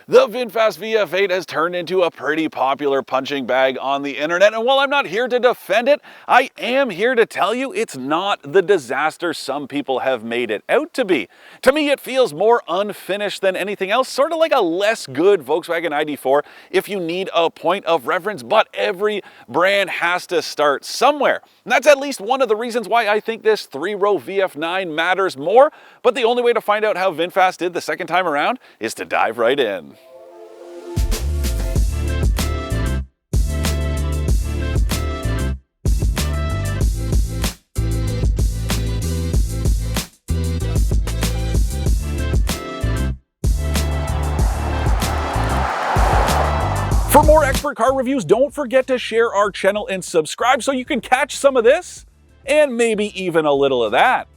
The VinFast VF8 has turned into a pretty popular punching bag on the internet, and while I'm not here to defend it, I am here to tell you it's not the disaster some people have made it out to be. To me, it feels more unfinished than anything else, sort of like a less good Volkswagen ID.4 if you need a point of reference, but every brand has to start somewhere. And that's at least one of the reasons why I think this 3-row VF9 matters more, but the only way to find out how VinFast did the second time around is to dive right in. For more expert car reviews, don't forget to share our channel and subscribe so you can catch some of this and maybe even a little of that.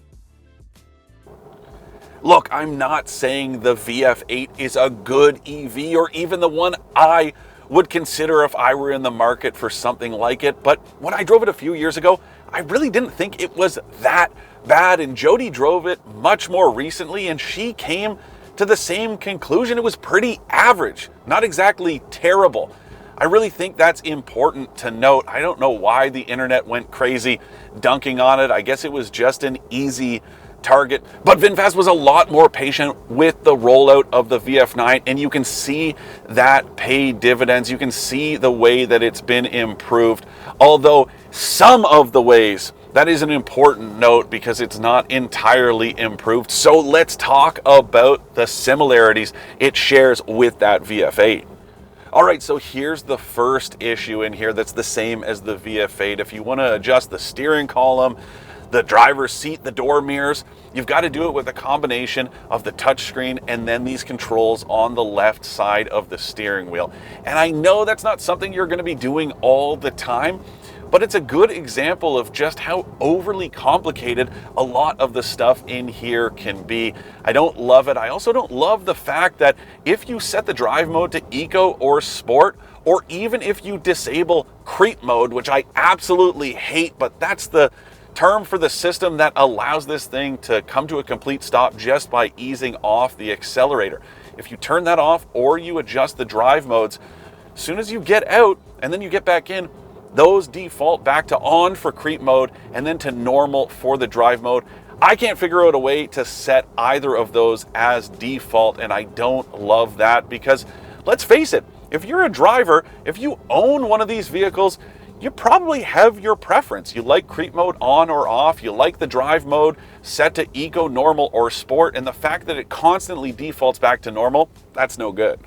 Look, I'm not saying the VF8 is a good EV or even the one I would consider if I were in the market for something like it, but when I drove it a few years ago, I really didn't think it was that bad, and Jody drove it much more recently and she came to the same conclusion. It was pretty average, not exactly terrible. I really think that's important to note. I don't know why the internet went crazy dunking on it. I guess it was just an easy target, but VinFast was a lot more patient with the rollout of the VF9, and you can see that pay dividends. You can see the way that it's been improved, although some of the ways, that is an important note because it's not entirely improved. So let's talk about the similarities it shares with that VF8. All right, so here's the first issue in here that's the same as the VF8. If you want to adjust the steering column, the driver's seat, the door mirrors, you've got to do it with a combination of the touchscreen and then these controls on the left side of the steering wheel. And I know that's not something you're going to be doing all the time, but it's a good example of just how overly complicated a lot of the stuff in here can be. I don't love it. I also don't love the fact that if you set the drive mode to eco or sport, or even if you disable creep mode, which I absolutely hate, but that's the term for the system that allows this thing to come to a complete stop just by easing off the accelerator. If you turn that off or you adjust the drive modes, as soon as you get out and then you get back in, those default back to on for creep mode and then to normal for the drive mode. I can't figure out a way to set either of those as default, and I don't love that because let's face it, if you're a driver, if you own one of these vehicles, you probably have your preference. You like creep mode on or off, you like the drive mode set to eco, normal, or sport, and the fact that it constantly defaults back to normal, that's no good.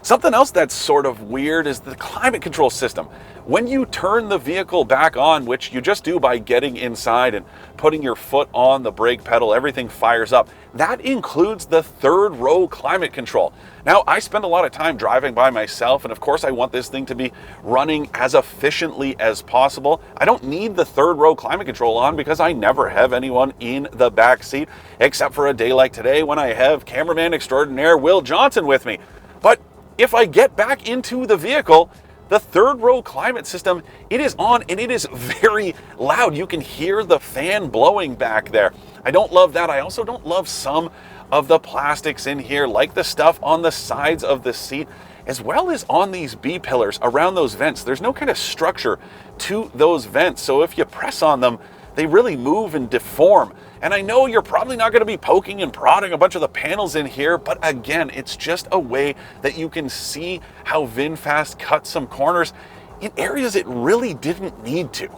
Something else that's sort of weird is the climate control system. When you turn the vehicle back on, which you just do by getting inside and putting your foot on the brake pedal, everything fires up. That includes the 3rd row climate control. Now, I spend a lot of time driving by myself, and of course I want this thing to be running as efficiently as possible. I don't need the 3rd row climate control on because I never have anyone in the back seat, except for a day like today when I have cameraman extraordinaire Will Johnson with me. But if I get back into the vehicle, the 3rd row climate system, it is on and it is very loud. You can hear the fan blowing back there. I don't love that. I also don't love some of the plastics in here, like the stuff on the sides of the seat, as well as on these B-pillars around those vents. There's no kind of structure to those vents, so if you press on them, they really move and deform. And I know you're probably not going to be poking and prodding a bunch of the panels in here, but again, it's just a way that you can see how VinFast cut some corners in areas it really didn't need to.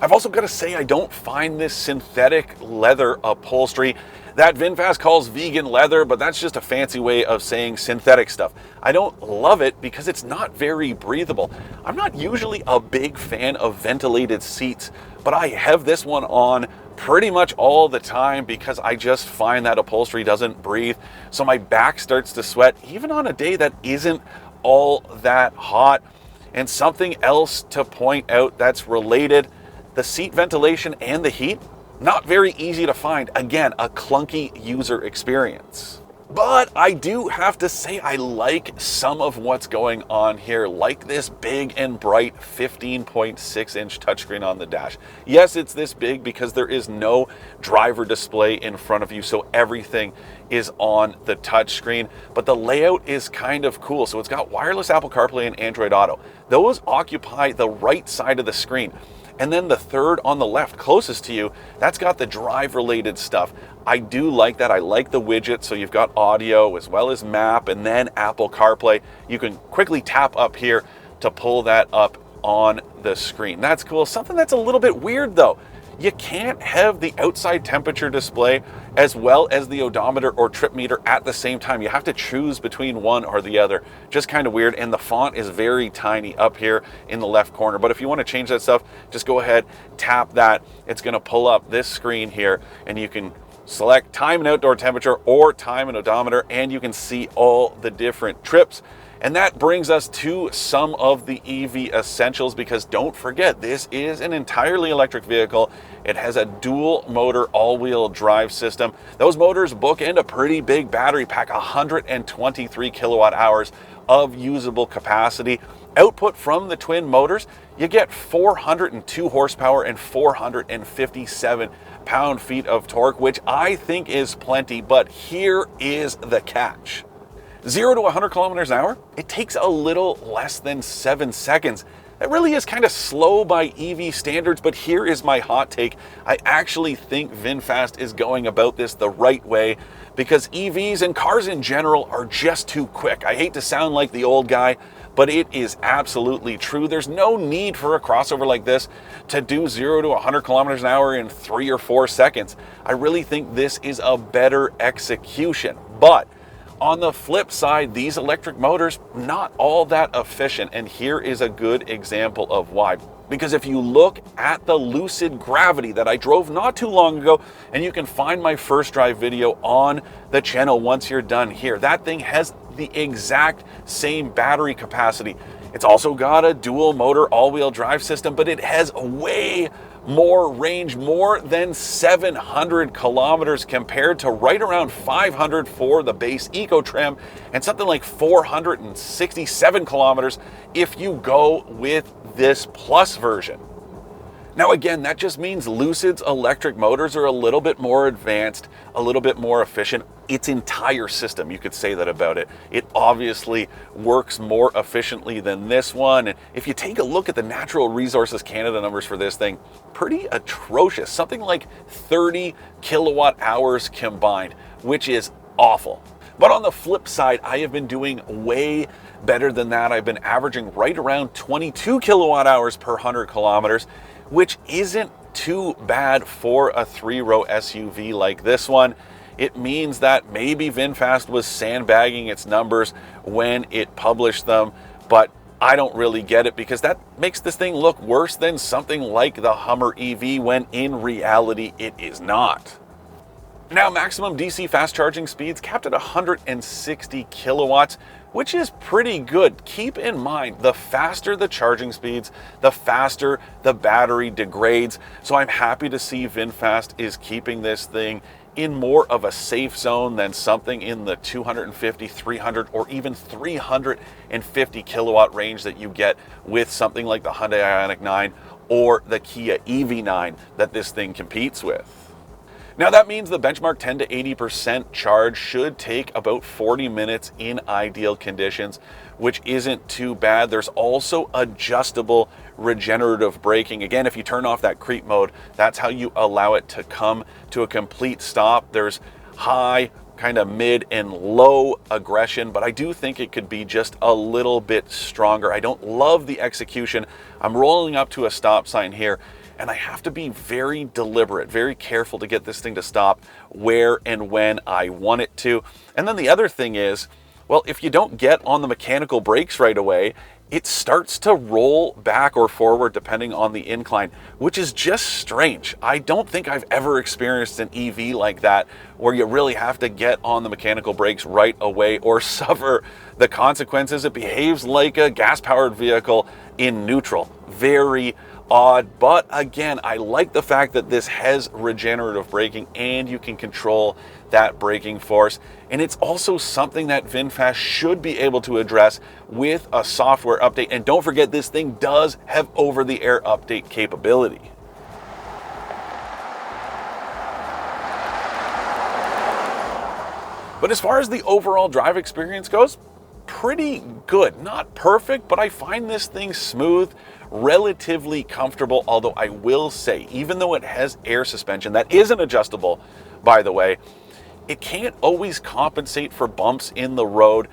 I've also got to say, I don't find this synthetic leather upholstery that VinFast calls vegan leather, but that's just a fancy way of saying synthetic stuff. I don't love it because it's not very breathable. I'm not usually a big fan of ventilated seats, but I have this one on pretty much all the time because I just find that upholstery doesn't breathe. So my back starts to sweat even on a day that isn't all that hot. And something else to point out that's related, the seat ventilation and the heat, not very easy to find. Again, a clunky user experience. But I do have to say I like some of what's going on here, like this big and bright 15.6-inch touchscreen on the dash. Yes, it's this big because there is no driver display in front of you, so everything is on the touchscreen, but the layout is kind of cool. So it's got wireless Apple CarPlay and Android Auto. Those occupy the right side of the screen. And then the third on the left, closest to you, that's got the drive-related stuff. I do like that. I like the widget. So you've got audio as well as map and then Apple CarPlay. You can quickly tap up here to pull that up on the screen. That's cool. Something that's a little bit weird though. You can't have the outside temperature display as well as the odometer or trip meter at the same time. You have to choose between one or the other. Just kind of weird. And the font is very tiny up here in the left corner. But if you want to change that stuff, just go ahead, tap that. It's going to pull up this screen here and you can select time and outdoor temperature or time and odometer, and you can see all the different trips. And that brings us to some of the EV essentials, because don't forget, this is an entirely electric vehicle. It has a dual motor all-wheel drive system. Those motors bookend a pretty big battery pack, 123 kilowatt hours of usable capacity. Output from the twin motors, you get 402 horsepower and 457 pound-feet of torque, which I think is plenty, but here is the catch. 0 to 100 kilometers an hour, it takes a little less than 7 seconds. That really is kind of slow by EV standards, but here is my hot take. I actually think VinFast is going about this the right way, because EVs and cars in general are just too quick. I hate to sound like the old guy, but it is absolutely true. There's no need for a crossover like this to do 0 to 100 kilometers an hour in 3 or 4 seconds. I really think this is a better execution. But on the flip side, these electric motors, not all that efficient. And here is a good example of why. Because if you look at the Lucid Gravity that I drove not too long ago, and you can find my first drive video on the channel once you're done here, that thing has the exact same battery capacity. It's also got a dual motor all-wheel drive system, but it has way more range, more than 700 kilometers compared to right around 500 for the base Eco trim, and something like 467 kilometers if you go with this Plus version. Now again, that just means Lucid's electric motors are a little bit more advanced, a little bit more efficient. Its entire system, you could say that about it. It obviously works more efficiently than this one. And if you take a look at the Natural Resources Canada numbers for this thing, pretty atrocious. Something like 30 kilowatt hours combined, which is awful. But on the flip side, I have been doing way better than that. I've been averaging right around 22 kilowatt hours per 100 kilometers, which isn't too bad for a 3-row SUV like this one. It means that maybe VinFast was sandbagging its numbers when it published them, but I don't really get it, because that makes this thing look worse than something like the Hummer EV, when in reality it is not. Now, maximum DC fast charging speeds capped at 160 kilowatts, which is pretty good. Keep in mind, the faster the charging speeds, the faster the battery degrades. So I'm happy to see VinFast is keeping this thing in more of a safe zone than something in the 250, 300, or even 350 kilowatt range that you get with something like the Hyundai Ioniq 9 or the Kia EV9 that this thing competes with. Now that means the benchmark 10 to 80% charge should take about 40 minutes in ideal conditions, which isn't too bad. There's also adjustable regenerative braking. Again, if you turn off that creep mode, that's how you allow it to come to a complete stop. There's high, kind of mid and low aggression, but I do think it could be just a little bit stronger. I don't love the execution. I'm rolling up to a stop sign here, and I have to be very deliberate, very careful to get this thing to stop where and when I want it to. And then the other thing is, well, if you don't get on the mechanical brakes right away, it starts to roll back or forward depending on the incline, which is just strange. I don't think I've ever experienced an EV like that, where you really have to get on the mechanical brakes right away or suffer the consequences. It behaves like a gas-powered vehicle in neutral. Very odd, but again, I like the fact that this has regenerative braking and you can control that braking force. And it's also something that VinFast should be able to address with a software update. And don't forget, this thing does have over-the-air update capability. But as far as the overall drive experience goes, pretty good. Not perfect, but I find this thing smooth, relatively comfortable, although I will say, even though it has air suspension that isn't adjustable, by the way, it can't always compensate for bumps in the road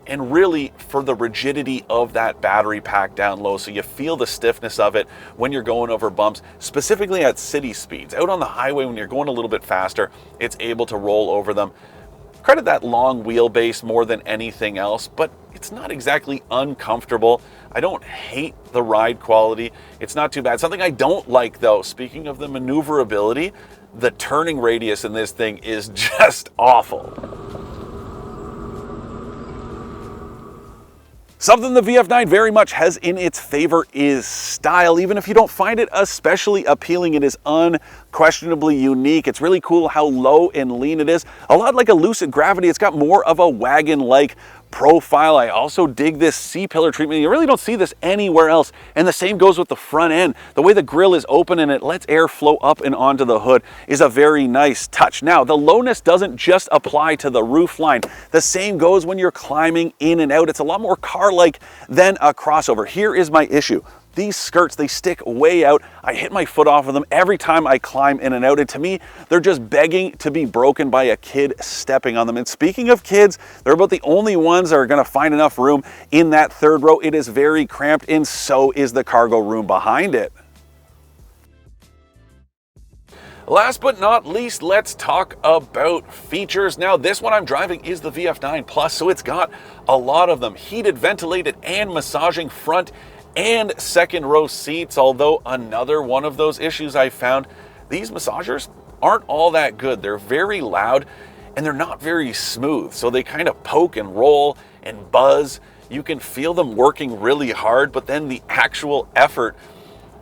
and really for the rigidity of that battery pack down low. So you feel the stiffness of it when you're going over bumps, specifically at city speeds. Out on the highway, when you're going a little bit faster, it's able to roll over them. Credit that long wheelbase more than anything else, but it's not exactly uncomfortable. I don't hate the ride quality. It's not too bad. Something I don't like though, speaking of the maneuverability, the turning radius in this thing is just awful. Something the VF9 very much has in its favor is style. Even if you don't find it especially appealing, it is unquestionably unique. It's really cool how low and lean it is. A lot like a Lucid Gravity, it's got more of a wagon-like profile. I also dig this C-pillar treatment. You really don't see this anywhere else. And the same goes with the front end. The way the grille is open and it lets air flow up and onto the hood is a very nice touch. Now, the lowness doesn't just apply to the roof line. The same goes when you're climbing in and out. It's a lot more car-like than a crossover. Here is my issue. These skirts, they stick way out. I hit my foot off of them every time I climb in and out. And to me, they're just begging to be broken by a kid stepping on them. And speaking of kids, they're about the only ones that are gonna find enough room in that third row. It is very cramped, and so is the cargo room behind it. Last but not least, let's talk about features. Now, this one I'm driving is the VF9 Plus, so it's got a lot of them. Heated, ventilated, and massaging front and second row seats, although another one of those issues I found, these massagers aren't all that good. They're very loud and they're not very smooth. So they kind of poke and roll and buzz. You can feel them working really hard, but then the actual effort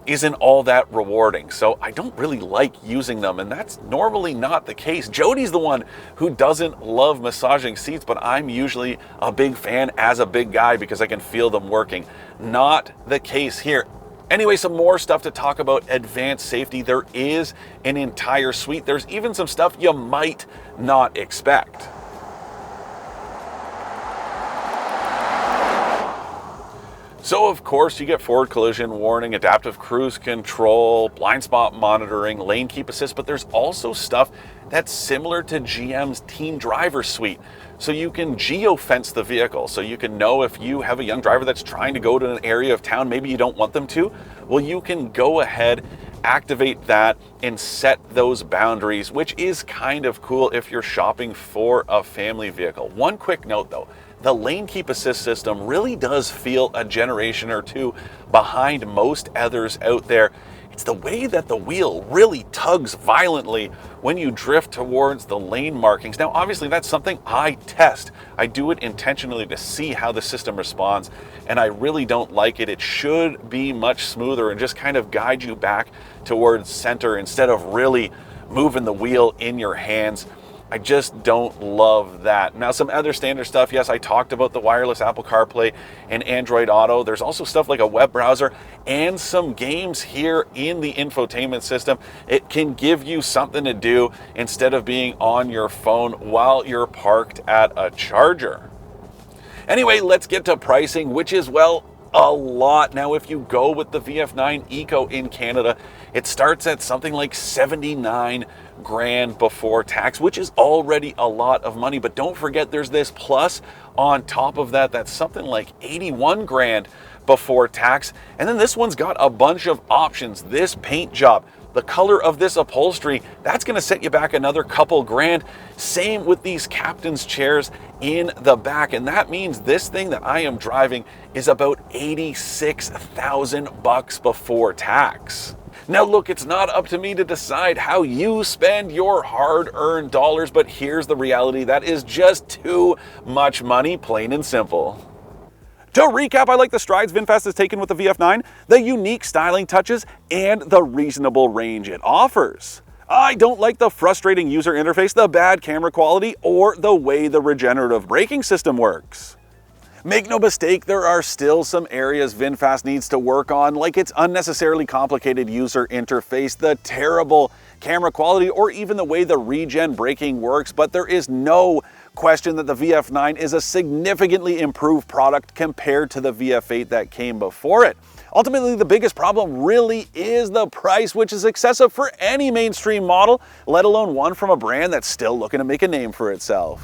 isn't all that rewarding. So I don't really like using them, and that's normally not the case. Jody's the one who doesn't love massaging seats, but I'm usually a big fan as a big guy because I can feel them working. Not the case here. Anyway, some more stuff to talk about advanced safety. There is an entire suite. There's even some stuff you might not expect. So of course you get forward collision warning, adaptive cruise control, blind spot monitoring, lane keep assist, but there's also stuff that's similar to GM's Teen Driver Suite. So you can geo-fence the vehicle, so you can know if you have a young driver that's trying to go to an area of town, maybe you don't want them to, well, you can go ahead, activate that, and set those boundaries, which is kind of cool if you're shopping for a family vehicle. One quick note though, the lane keep assist system really does feel a generation or two behind most others out there. It's the way that the wheel really tugs violently when you drift towards the lane markings. Now, obviously that's something I test. I do it intentionally to see how the system responds, and I really don't like it. It should be much smoother and just kind of guide you back towards center instead of really moving the wheel in your hands. I just don't love that. Now, some other standard stuff. Yes, I talked about the wireless Apple CarPlay and Android Auto. There's also stuff like a web browser and some games here in the infotainment system. It can give you something to do instead of being on your phone while you're parked at a charger. Anyway, let's get to pricing, which is, well, a lot. Now, if you go with the VF9 Eco in Canada, it starts at something like 79 grand before tax, which is already a lot of money. But don't forget, there's this plus on top of that. That's something like 81 grand before tax. And then this one's got a bunch of options. This paint job, the color of this upholstery, that's going to set you back another couple grand. Same with these captain's chairs in the back. And that means this thing that I am driving is about 86,000 bucks before tax. Now look, it's not up to me to decide how you spend your hard-earned dollars, but here's the reality. That is just too much money, plain and simple. To recap, I like the strides VinFast has taken with the VF9, the unique styling touches, and the reasonable range it offers. I don't like the frustrating user interface, the bad camera quality, or the way the regenerative braking system works. Make no mistake, there are still some areas VinFast needs to work on, like its unnecessarily complicated user interface, the terrible camera quality, or even the way the regen braking works, but there is no question that the VF9 is a significantly improved product compared to the VF8 that came before it. Ultimately, the biggest problem really is the price, which is excessive for any mainstream model, let alone one from a brand that's still looking to make a name for itself.